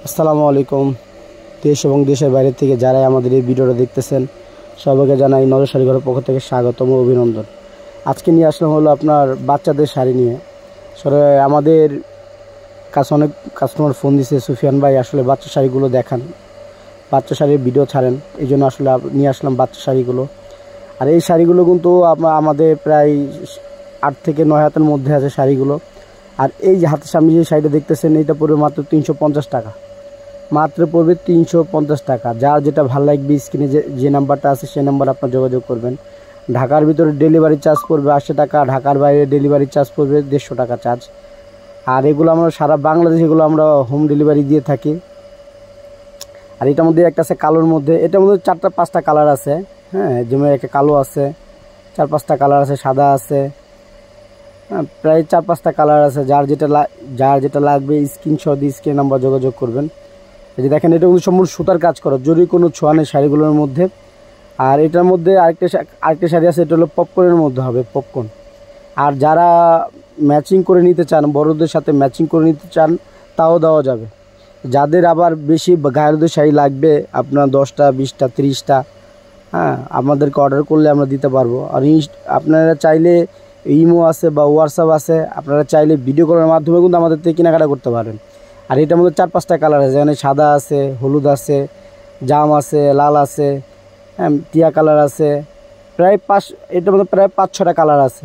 আসসালামু আলাইকুম। দেশ এবং দেশের বাইরে থেকে যারাই আমাদের এই ভিডিওটা দেখতেছেন সবাইকে জানাই নজর শাড়ি ঘরের পক্ষ থেকে স্বাগতম ও অভিনন্দন। আজকে নিয়ে আসলাম হলো আপনার বাচ্চাদের শাড়ি নিয়ে। আসলে আমাদের কাছে অনেক কাস্টমার ফোন দিছে, সুফিয়ান ভাই আসলে বাচ্চা শাড়িগুলো দেখান, বাচ্চা শাড়ির ভিডিও ছাড়েন। এই জন্য আসলে নিয়ে আসলাম বাচ্চা শাড়িগুলো। আর এই শাড়িগুলো কিন্তু আমাদের প্রায় 8 থেকে 9 হাতের মধ্যে আছে শাড়িগুলো। আর এই যে হাতের সামনে যে শাড়িটা দেখতেছেন এটা পড়বে মাত্র 350 টাকা, মাত্র পড়বে 350 টাকা। যার যেটা ভালো লাগবে স্ক্রিনে যে নাম্বারটা আছে সেই নাম্বার আপনার যোগাযোগ করবেন। ঢাকার ভিতরে ডেলিভারি চার্জ পড়বে 80 টাকা, ঢাকার বাইরে ডেলিভারি চার্জ পড়বে 150 টাকা চার্জ। আর এগুলো আমরা সারা বাংলাদেশে এগুলো আমরা হোম ডেলিভারি দিয়ে থাকি। আর এটার মধ্যে একটা আছে কালোর মধ্যে, এটার মধ্যে 4-5টা কালার আছে। হ্যাঁ, যেমন একটা কালো আছে, 4-5টা কালার আছে, সাদা আছে, হ্যাঁ প্রায় 4-5টা কালার আছে। যার যেটা লাগবে স্ক্রিনশট দিয়ে স্ক্রিন নাম্বার যোগাযোগ করবেন। এই যে দেখেন এটা কিন্তু সম্পূর্ণ সুতার কাজ করা, জরি কোনো ছোঁয়া নেই শাড়িগুলোর মধ্যে। আর এটার মধ্যে আরেকটা শাড়ি আছে, এটা হলো পপকর্নের মধ্যে হবে, পপকর্ন। আর যারা ম্যাচিং করে নিতে চান, বড়দের সাথে ম্যাচিং করে নিতে চান তাও দেওয়া যাবে। যাদের আবার বেশি গায়ের শাড়ি লাগবে আপনার 10টা 20টা 30টা, হ্যাঁ আমাদেরকে অর্ডার করলে আমরা দিতে পারবো। আর আপনারা চাইলে ইমো আছে বা হোয়াটসঅ্যাপ আছে, আপনারা চাইলে ভিডিও কলের মাধ্যমে কিন্তু আমাদের থেকে কেনাকাটা করতে পারেন। আর এটার মধ্যে 4-5টা কালার আছে, যেখানে সাদা আছে, হলুদ আছে, জাম আছে, লাল আছে, হ্যাঁ টিয়া কালার আছে, এটার মধ্যে প্রায় 5-6টা কালার আছে,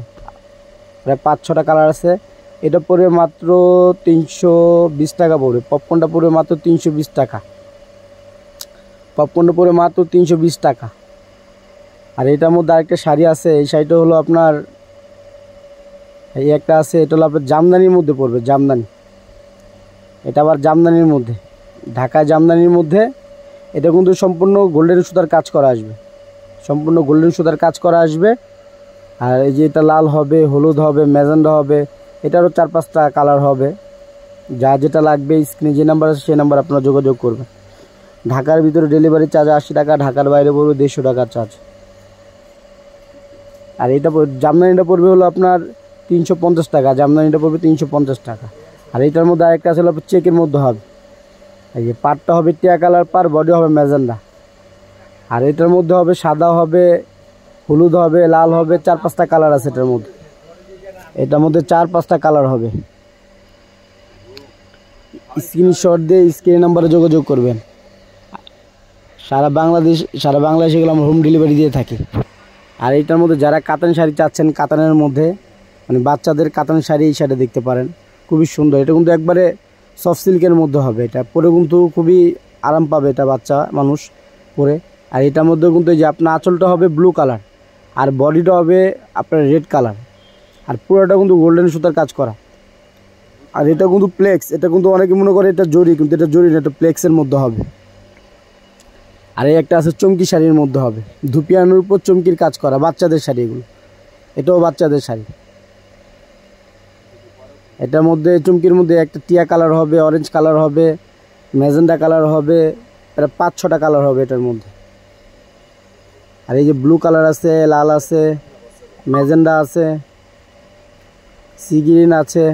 প্রায় 5-6টা কালার আছে। এটা পড়বে মাত্র 320 টাকা পড়বে। পপকর্নটা পড়বে মাত্র 320 টাকা, পপকর্নটা পড়বে মাত্র 320 টাকা। আর এটার মধ্যে আরেকটা শাড়ি আছে, এই শাড়িটা হলো আপনার এই একটা আছে, এটা হলো আপনার জামদানির মধ্যে পড়বে, জামদানি। এটা আবার জামদানির মধ্যে, ঢাকা জামদানির মধ্যে। এটা কিন্তু সম্পূর্ণ গোল্ডেন সুতার কাজ করা আসবে, সম্পূর্ণ গোল্ডেন সুতার কাজ করা আসবে। আর এই যে এটা লাল হবে, হলুদ হবে, ম্যাজেন্ডা হবে, এটারও 4-5টা কালার হবে। যা যেটা লাগবে স্ক্রিনে যে নাম্বার আছে সেই নাম্বার আপনারা যোগাযোগ করবেন। ঢাকার ভিতরে ডেলিভারি চার্জ 80 টাকা, ঢাকার বাইরে পড়বে 150 টাকা চার্জ। আর এটা জামদানিটা পড়বে হলো আপনার 350 টাকা, জামদানিটা পড়বে 350 টাকা। আর এটার মধ্যে আরেকটা আছে হলো চেকের মধ্যে হবে, এই যে পাটটা হবে টিয়া কালার, পার বডি হবে ম্যাজেন্ডা। আর এটার মধ্যে হবে সাদা হবে, হলুদ হবে, লাল হবে, 4-5টা কালার আছে এটার মধ্যে। এটার মধ্যে 4-5টা কালার হবে। স্ক্রিনশট দিয়ে স্ক্রিন নাম্বারে যোগাযোগ করবেন। সারা বাংলাদেশ এগুলো আমরা হোম ডেলিভারি দিয়ে থাকি। আর এটার মধ্যে যারা কাতান শাড়ি চাচ্ছেন, কাতানের মধ্যে মানে বাচ্চাদের কাতান শাড়ি, এই শাড়ি দেখতে পারেন, খুবই সুন্দর। এটা কিন্তু একবারে সফট সিল্কের মধ্যে হবে, এটা পরে কিন্তু খুবই আরাম পাবে এটা বাচ্চা মানুষ পরে। আর এটার মধ্যে কিন্তু এই যে আপনার আঁচলটা হবে ব্লু কালার, আর বডিটা হবে আপনার রেড কালার। আর পুরোটা কিন্তু গোল্ডেন সুতার কাজ করা। আর এটা কিন্তু প্লেক্স, এটা কিন্তু অনেকে মনে করে এটা জরি, কিন্তু এটা জরি না, এটা প্লেক্সের মধ্যে হবে। আর এই একটা আছে চমকি শাড়ির মধ্যে হবে, ধুপিয়ানোর উপর চমকির কাজ করা, বাচ্চাদের শাড়ি এগুলো, এটাও বাচ্চাদের শাড়ি। এটার মধ্যে চমকির মধ্যে একটা টিয়া কালার হবে, অরেঞ্জ কালার হবে, ম্যাজেন্ডা কালার হবে, এটা 5-6টা কালার হবে এটার মধ্যে। আর এই যে ব্লু কালার আছে, লাল আছে, ম্যাজেন্ডা আছে, সি গ্রিন আছে,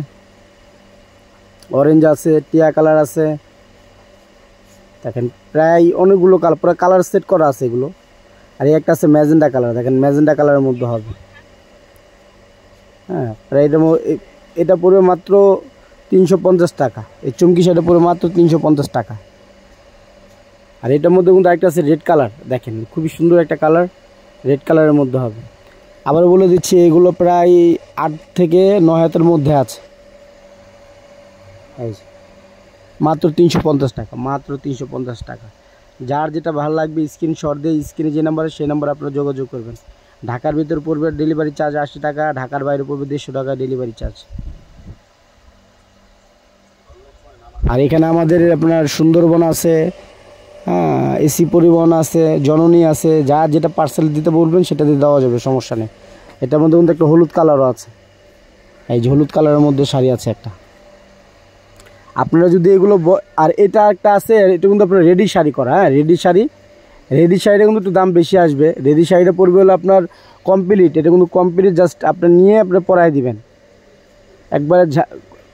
অরেঞ্জ আছে, টিয়া কালার আছে। দেখেন প্রায় অনেকগুলো কালার, পুরো কালার সেট করা আছে এগুলো। আর এই একটা আছে ম্যাজেন্ডা কালার, দেখেন ম্যাজেন্ডা কালারের মধ্যে হবে। হ্যাঁ প্রায় এটা পড়বে মাত্র 350 টাকা। এই চমকি শাড়িটা পড়বে মাত্র 350 টাকা। আর এটার মধ্যে কিন্তু একটা আছে রেড কালার, দেখেন খুবই সুন্দর একটা কালার, রেড কালারের মধ্যে হবে। আবার বলে দিচ্ছি এগুলো প্রায় 8 থেকে 9 হাতের মধ্যে আছে। এই মাত্র 350 টাকা, মাত্র 350 টাকা। যার যেটা ভালো লাগবে স্ক্রিনশট দিয়ে স্ক্রিনে যে নাম্বার সেই নাম্বার আপনারা যোগাযোগ করবেন। ঢাকার ভিতর পড়বে ডেলিভারি চার্জ 80 টাকা, ঢাকার বাইরে পড়বে 150 টাকা ডেলিভারি চার্জ। আর এখানে আমাদের আপনার সুন্দরবন আছে, হ্যাঁ এসি পরিবহন আছে, জননী আছে, যার যেটা পার্সেল দিতে বলবেন সেটা দিয়ে দেওয়া যাবে, সমস্যা নেই। এটার মধ্যে কিন্তু একটা হলুদ কালারও আছে, এই যে হলুদ কালারের মধ্যে শাড়ি আছে একটা। আপনারা যদি এগুলো, আর এটা একটা আছে, এটা কিন্তু আপনার রেডি শাড়ি করা, হ্যাঁ রেডি শাড়িটা কিন্তু একটু দাম বেশি আসবে। রেডি শাড়িটা পড়বে হলো আপনার কমপ্লিট, এটা কিন্তু কমপ্লিট, জাস্ট আপনি নিয়ে আপনি পরাই দিবেন, একবারে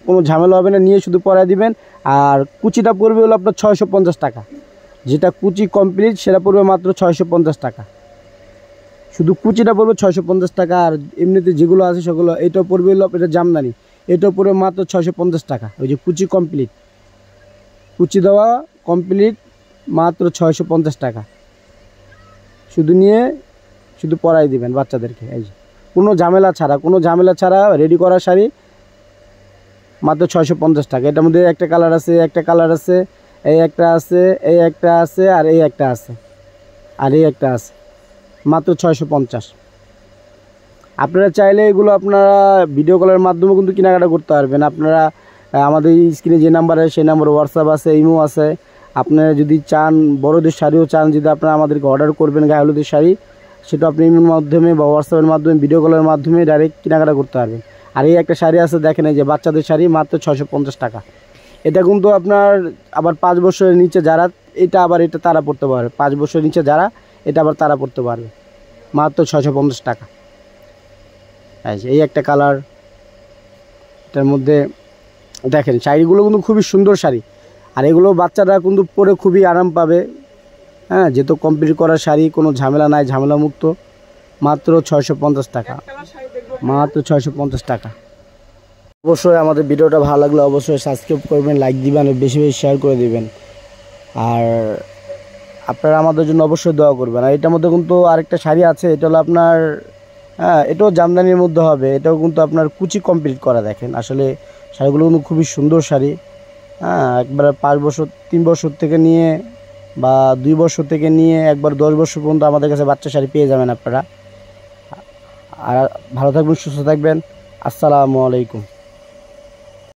কোনো ঝামেলা হবে না, নিয়ে শুধু পরাই দিবেন। আর কুচিটা পড়বে হলো আপনার 650 টাকা, যেটা কুচি কমপ্লিট সেটা পড়বে মাত্র 650 টাকা। শুধু কুচিটা পড়বে 650 টাকা। আর এমনিতে যেগুলো আছে সেগুলো, এটাও পড়বে হলো এটা জামদানি, এটাও পড়বে মাত্র 650 টাকা। ওই যে কুচি কমপ্লিট, কুচি দেওয়া কমপ্লিট মাত্র 650 টাকা। শুধু নিয়ে শুধু পরাই দিবেন বাচ্চাদেরকে। এই যে কোনো ঝামেলা ছাড়া রেডি করা শাড়ি মাত্র 650 টাকা। এটার মধ্যে একটা কালার আছে, এই একটা আছে, এই একটা আছে, আর এই একটা আছে, আর এই একটা আছে, মাত্র 650। আপনারা চাইলে এগুলো আপনারা ভিডিও কলের মাধ্যমে কিন্তু কেনাকাটা করতে পারবেন। আপনারা আমাদের স্ক্রিনে যে নাম্বার আছে সেই নাম্বারে হোয়াটসঅ্যাপ আছে, ইমো আছে। আপনারা যদি চান বড়দের শাড়িও চান, যদি আপনারা আমাদেরকে অর্ডার করবেন গায়ে হলুদের শাড়ি, সেটা আপনি ইমোর মাধ্যমে বা হোয়াটসঅ্যাপের মাধ্যমে, ভিডিও কলের মাধ্যমে ডাইরেক্ট কেনাকাটা করতে পারবেন। আর এই একটা শাড়ি আছে দেখেন, এই যে বাচ্চাদের শাড়ি, মাত্র 650 টাকা। এটা কিন্তু আপনার আবার 5 বছরের নিচে যারা, এটা তারা পড়তে পারবে। 5 বছরের নিচে যারা, এটা আবার তারা পড়তে পারবে, মাত্র 650 টাকা। এই একটা কালার, এটার মধ্যে দেখেন শাড়িগুলো কিন্তু খুবই সুন্দর শাড়ি। আর এগুলো বাচ্চারা কিন্তু পরে খুবই আরাম পাবে। হ্যাঁ, যেহেতু কমপ্লিট করা শাড়ি, কোনো ঝামেলা নাই, ঝামেলা মুক্ত, মাত্র 650 টাকা, মাত্র 650 টাকা। অবশ্যই আমাদের ভিডিওটা ভালো লাগলে অবশ্যই সাবস্ক্রাইব করবেন, লাইক দিবেন, বেশি বেশি শেয়ার করে দিবেন। আর আপনারা আমাদের জন্য অবশ্যই দোয়া করবেন। আর এটার মধ্যে কিন্তু আরেকটা শাড়ি আছে, এটা হলো আপনার, হ্যাঁ, এটাও জামদানির মধ্যে হবে। এটাও কিন্তু আপনার কুচি কমপ্লিট করা। দেখেন আসলে শাড়িগুলো কিন্তু খুবই সুন্দর শাড়ি। হ্যাঁ, একবারে 5 বছর, 3 বছর থেকে নিয়ে বা 2 বছর থেকে নিয়ে একবার 10 বছর পর্যন্ত আমাদের কাছে বাচ্চা শাড়ি পেয়ে যাবেন আপনারা। আর ভালো থাকবেন, সুস্থ থাকবেন। আসসালামু আলাইকুম।